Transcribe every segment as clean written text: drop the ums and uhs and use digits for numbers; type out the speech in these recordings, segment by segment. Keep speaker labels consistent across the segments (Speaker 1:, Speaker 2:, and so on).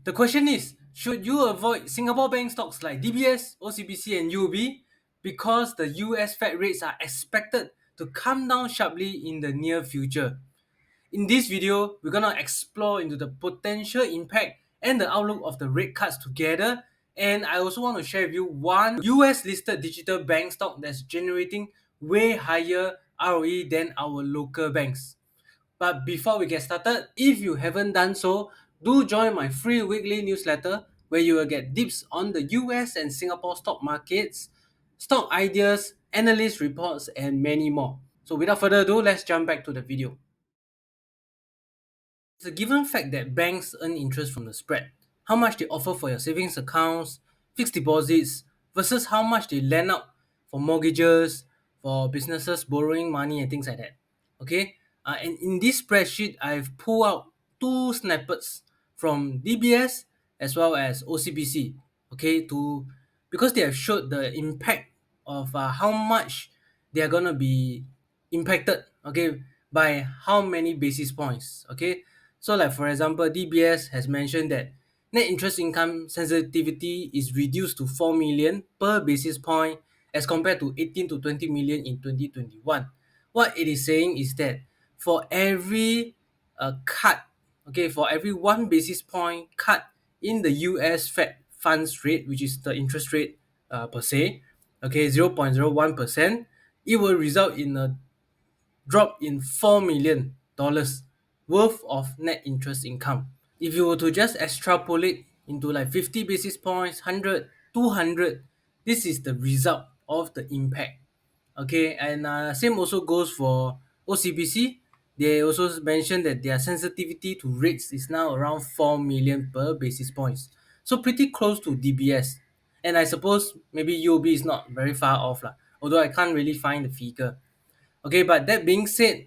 Speaker 1: The question is, should you avoid Singapore bank stocks like DBS, OCBC, and UOB because the US Fed rates are expected to come down sharply in the near future? In this video, we're gonna explore into the potential impact and the outlook of the rate cuts together. And I also want to share with you one US listed digital bank stock that's generating way higher ROE than our local banks. But before we get started, if you haven't done so, do join my free weekly newsletter where you will get tips on the US and Singapore stock markets, stock ideas, analyst reports, and many more. So without further ado, let's jump back to the video. It's a given fact that banks earn interest from the spread, how much they offer for your savings accounts, fixed deposits, versus how much they lend out for mortgages, for businesses borrowing money and things like that. Okay, and in this spreadsheet, I've pulled out two snippets from DBS as well as OCBC. Okay, to because they have showed the impact of how much they are gonna be impacted. Okay, by how many basis points. Okay, so like for example, DBS has mentioned that net interest income sensitivity is reduced to 4 million per basis point as compared to 18 to 20 million in 2021. What it is saying is that for every cut, okay, for every 1 basis point cut in the US Fed funds rate, which is the interest rate per se, okay, 0.01%, it will result in a drop in $4 million worth of net interest income. If you were to just extrapolate into like 50 basis points, 100, 200, this is the result of the impact. Okay, and same also goes for OCBC. They also mentioned that their sensitivity to rates is now around 4 million per basis points. So pretty close to DBS. And I suppose maybe UOB is not very far off lah, although I can't really find the figure. Okay, but that being said,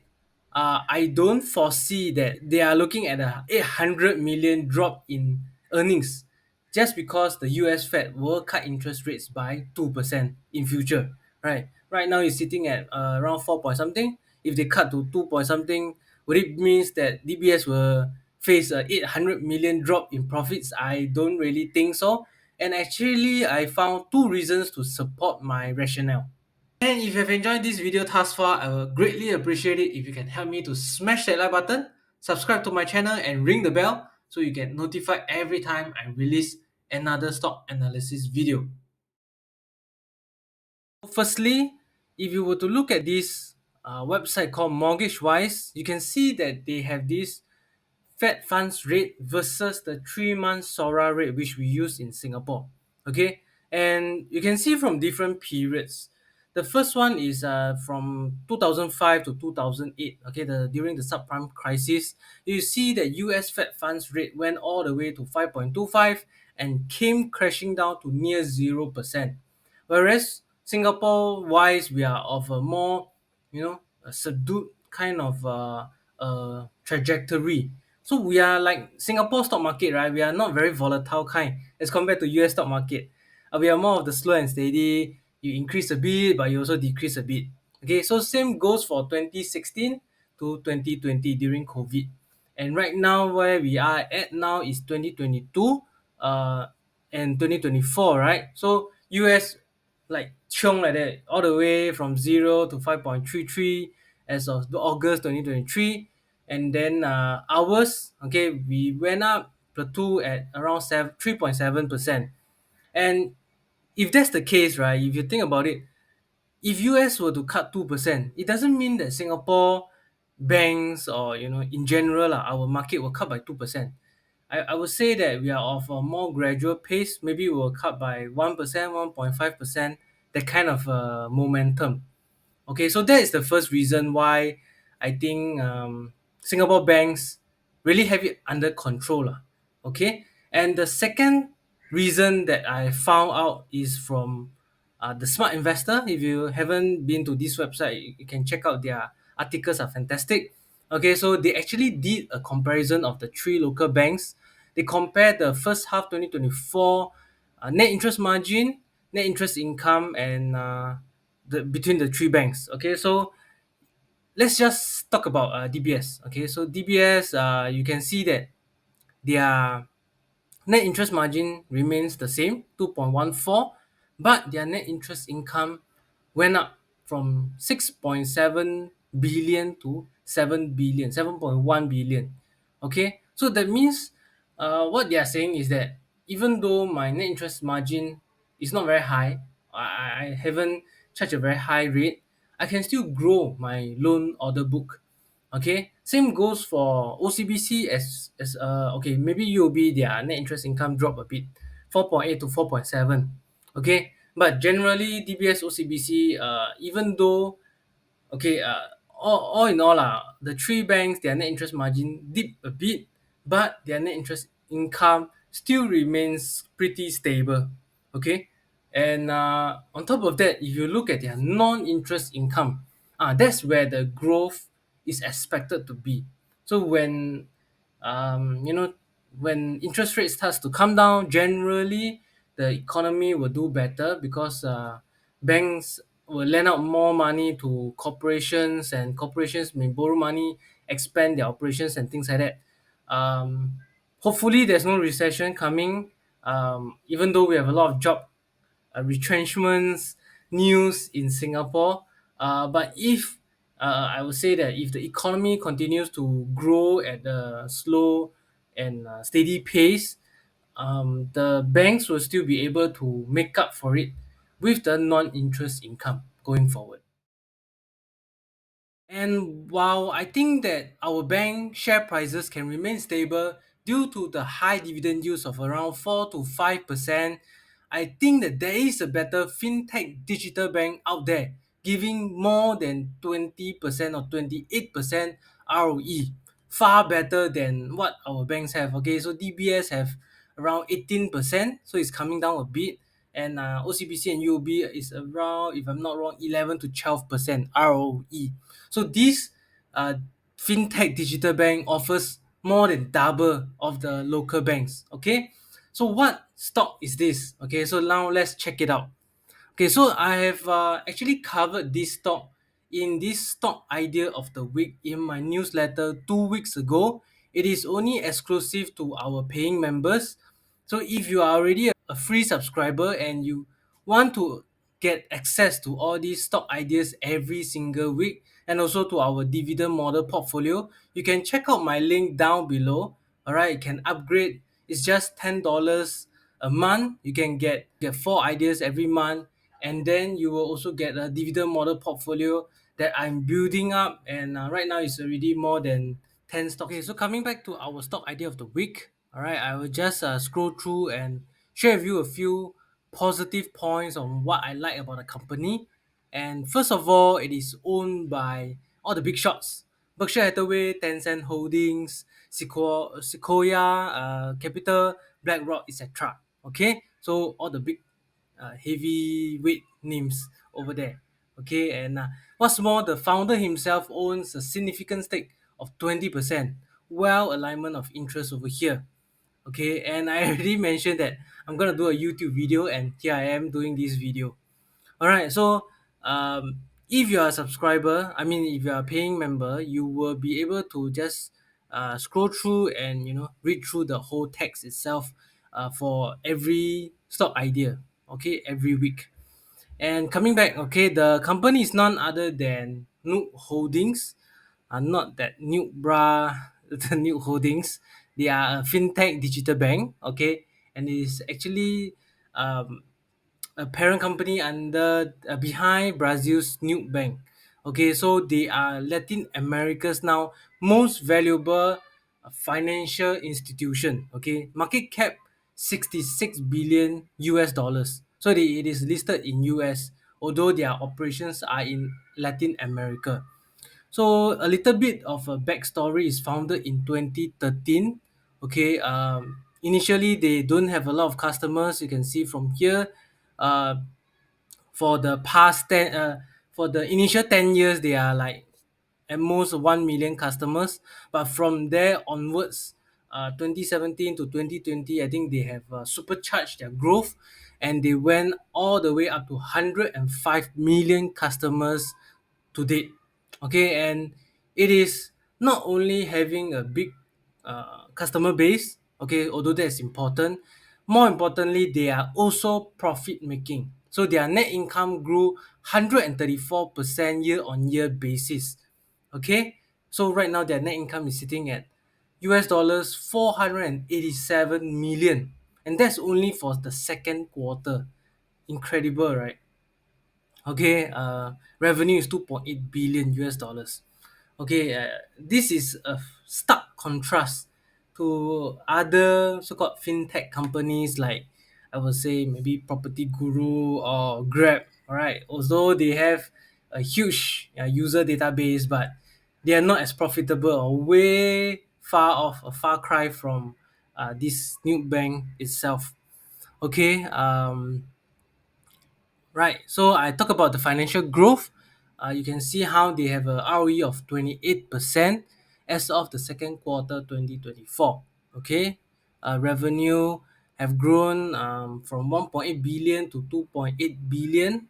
Speaker 1: I don't foresee that they are looking at a 800 million drop in earnings just because the US Fed will cut interest rates by 2% in future, right? Right now it's sitting at around 4 point something. If they cut to 2 point something, would it means that DBS will face a 800 million drop in profits? I don't really think so. And actually, I found two reasons to support my rationale. And if you have enjoyed this video thus far, I will greatly appreciate it if you can help me to smash that like button, subscribe to my channel and ring the bell so you get notified every time I release another stock analysis video. Firstly, if you were to look at this website called Mortgage Wise, you can see that they have this Fed funds rate versus the 3-month SORA rate which we use in Singapore. Okay, and you can see from different periods. The first one is from 2005 to 2008. Okay, during the subprime crisis, you see that US Fed funds rate went all the way to 5.25 and came crashing down to near 0%. Whereas Singapore wise, we are of a more, a subdued kind of trajectory. So we are like Singapore stock market, right? We are not very volatile kind as compared to US stock market. We are more of the slow and steady. You increase a bit, but you also decrease a bit. Okay, so same goes for 2016 to 2020 during COVID. And right now, where we are at now is 2022 and 2024, right? So US like chung like that, all the way from 0 to 5.33 as of August 2023. And then ours, okay, we went up plateau at around 3.7%. And if that's the case, right, if you think about it, if US were to cut 2%, it doesn't mean that Singapore banks or in general our market will cut by 2%. I would say that we are of a more gradual pace. Maybe we'll cut by 1%, 1.5%, that kind of momentum. Okay, so that is the first reason why I think Singapore banks really have it under control. Okay, and the second reason that I found out is from the Smart Investor. If you haven't been to this website, you can check out their articles, are fantastic. Okay, so they actually did a comparison of the three local banks. They compared the first half 2024 net interest margin, net interest income, and between the three banks. Okay, so let's just talk about DBS. Okay, so DBS, you can see that their Net interest margin remains the same, 2.14, but their net interest income went up from 6.7 billion to 7 billion, 7.1 billion. Okay, so that means what they are saying is that even though my net interest margin is not very high, I haven't charged a very high rate, I can still grow my loan order book. Okay, same goes for OCBC as okay, maybe UOB their net interest income drop a bit, 4.8 to 4.7. Okay, but generally DBS OCBC even though okay, all in all, the three banks, their net interest margin dipped a bit, but their net interest income still remains pretty stable. Okay, and on top of that, if you look at their non-interest income, that's where the growth is expected to be. So you know, when interest rates starts to come down, generally the economy will do better because banks will lend out more money to corporations, and corporations may borrow money, expand their operations and things like that. Um, Hopefully, there's no recession coming. Even though we have a lot of job retrenchments news in Singapore. But if I would say that if the economy continues to grow at a slow and steady pace, the banks will still be able to make up for it with the non-interest income going forward. And while I think that our bank share prices can remain stable due to the high dividend yields of around 4 to 5%, I think that there is a better fintech digital bank out there giving more than 20% or 28% ROE, far better than what our banks have. Okay, so DBS have around 18%, so it's coming down a bit, and OCBC and UOB is around, if I'm not wrong, 11 to 12% ROE. So this uh, fintech digital bank offers more than double of the local banks. Okay, so what stock is this? Okay, so now let's check it out. Okay, so I have actually covered this stock in this stock idea of the week in my newsletter 2 weeks ago. It is only exclusive to our paying members. So if you are already a free subscriber and you want to get access to all these stock ideas every single week and also to our dividend model portfolio, you can check out my link down below. All right, you can upgrade. It's just $10 a month. You can get four ideas every month, and then you will also get a dividend model portfolio that I'm building up, and right now it's already more than 10 stocks. Okay, so coming back to our stock idea of the week, all right, I will just scroll through and share with you a few positive points on what I like about the company. And first of all, it is owned by all the big shots: Berkshire Hathaway, Tencent Holdings, Sequoia Capital, BlackRock, etc. Okay, so all the big heavyweight names over there. Okay, and what's more, the founder himself owns a significant stake of 20%. Well, alignment of interest over here. Okay, and I already mentioned that I'm gonna do a YouTube video, and here I am doing this video. All right, so if you are a subscriber, I mean, if you are a paying member, you will be able to just scroll through and read through the whole text itself for every stock idea. Okay, every week. And coming back, okay, the company is none other than Nuke Holdings, not that Nuke Bra, the Nuke Holdings. They are a fintech digital bank, okay, and it is actually um, a parent company under behind Brazil's Nuke Bank. Okay, so they are Latin America's now most valuable financial institution. Okay, market cap 66 billion US dollars. So it is listed in US, although their operations are in Latin America. So a little bit of a backstory is founded in 2013. Okay, initially they don't have a lot of customers. You can see from here. Uh, for the past 10 for the initial 10 years, they are like at most 1 million customers, but from there onwards, 2017 to 2020, I think they have supercharged their growth, and they went all the way up to 105 million customers to date. Okay, and it is not only having a big customer base, Okay, although that's important, more importantly, they are also profit making. So their net income grew 134% year on year basis. Okay, so right now their net income is sitting at US dollars 487 million, and that's only for the second quarter. Incredible, right? Okay, revenue is 2.8 billion US dollars. Okay, this is a stark contrast to other so-called fintech companies like I would say maybe Property Guru or Grab. All right, although they have a huge user database, but they are not as profitable or way far off, a far cry from this new bank itself. Okay, right. So I talk about the financial growth. You can see how they have a ROE of 28% as of the second quarter 2024. Okay. Revenue have grown from 1.8 billion to 2.8 billion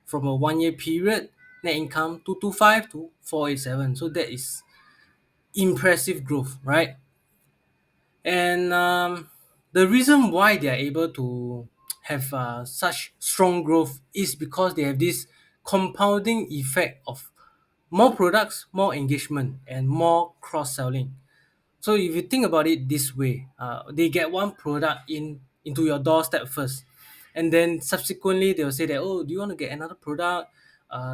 Speaker 1: from a 1 year period. Net income 225 to 487. So that is impressive growth, right? And the reason why they are able to have such strong growth is because they have this compounding effect of more products, more engagement, and more cross selling. So if you think about it this way, they get one product into your doorstep first, and then subsequently they will say that, oh, do you want to get another product?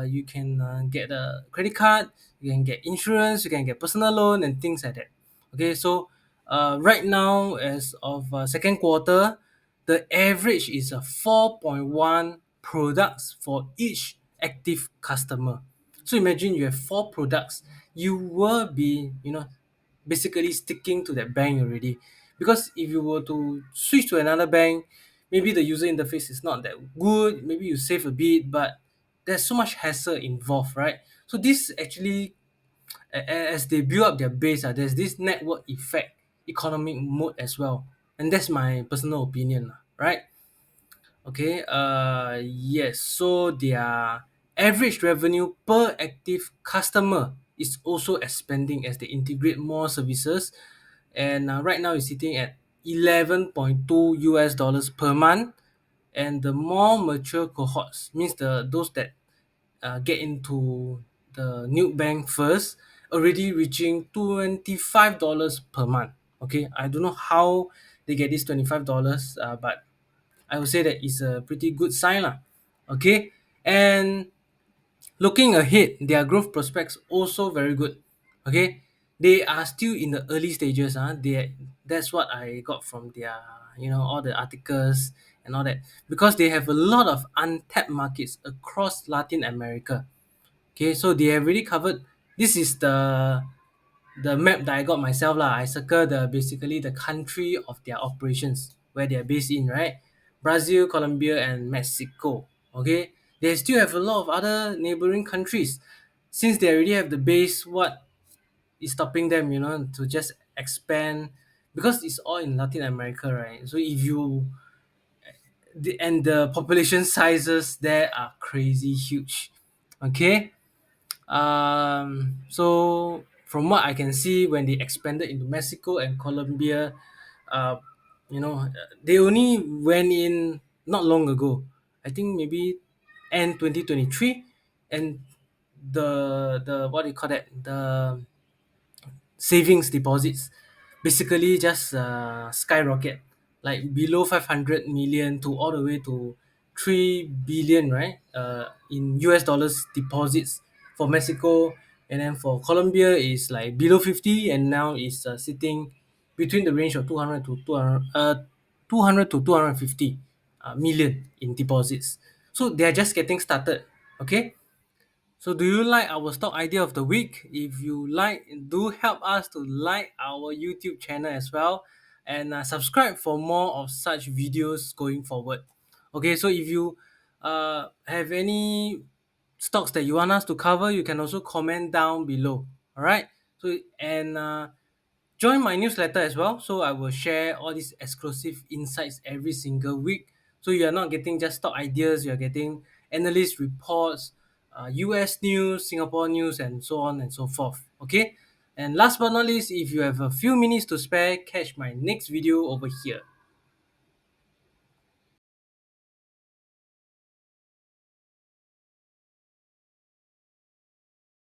Speaker 1: You can get a credit card, you can get insurance, you can get personal loan and things like that. Okay, so right now as of second quarter, the average is a 4.1 products for each active customer. So imagine you have four products, you will be, basically sticking to that bank already. Because if you were to switch to another bank, maybe the user interface is not that good, maybe you save a bit, but there's so much hassle involved, right? So this actually, as they build up their base, there's this network effect, economic mode as well. And that's my personal opinion, right? Okay, yes, so their average revenue per active customer is also expanding as they integrate more services. And right now it's sitting at 11.2 US dollars per month. And the more mature cohorts means those that get into the new bank first, already reaching $25 per month. Okay, I don't know how they get this $25, but I would say that is a pretty good sign lah. Okay, and looking ahead, their growth prospects also very good. Okay, they are still in the early stages. That's what I got from their all the articles and all that, because they have a lot of untapped markets across Latin America. Okay, so they have really covered. This is the map that I got myself lah. I circle the basically the country of their operations where they are based in, right? Brazil, Colombia, and Mexico. Okay, they still have a lot of other neighboring countries. Since they already have the base, what is stopping them, to just expand? Because it's all in Latin America, right? So if you and the population sizes there are crazy huge. Okay, so from what I can see, when they expanded into Mexico and Colombia, uh, they only went in not long ago. I think maybe end 2023, and the what do you call that? The savings deposits basically just skyrocket, like below 500 million to all the way to 3 billion, right? In US dollars deposits for Mexico, and then for Colombia is like below 50, and now is sitting between the range of 200 to 250 million in deposits. So they're just getting started. Okay, so do you like our stock idea of the week? If you like, do help us to like our YouTube channel as well, and subscribe for more of such videos going forward. Okay, so if you have any stocks that you want us to cover, you can also comment down below. All right. So and join my newsletter as well. So I will share all these exclusive insights every single week. So you are not getting just stock ideas, you are getting analyst reports, US news, Singapore news, and so on and so forth. Okay. And last but not least, if you have a few minutes to spare, catch my next video over here.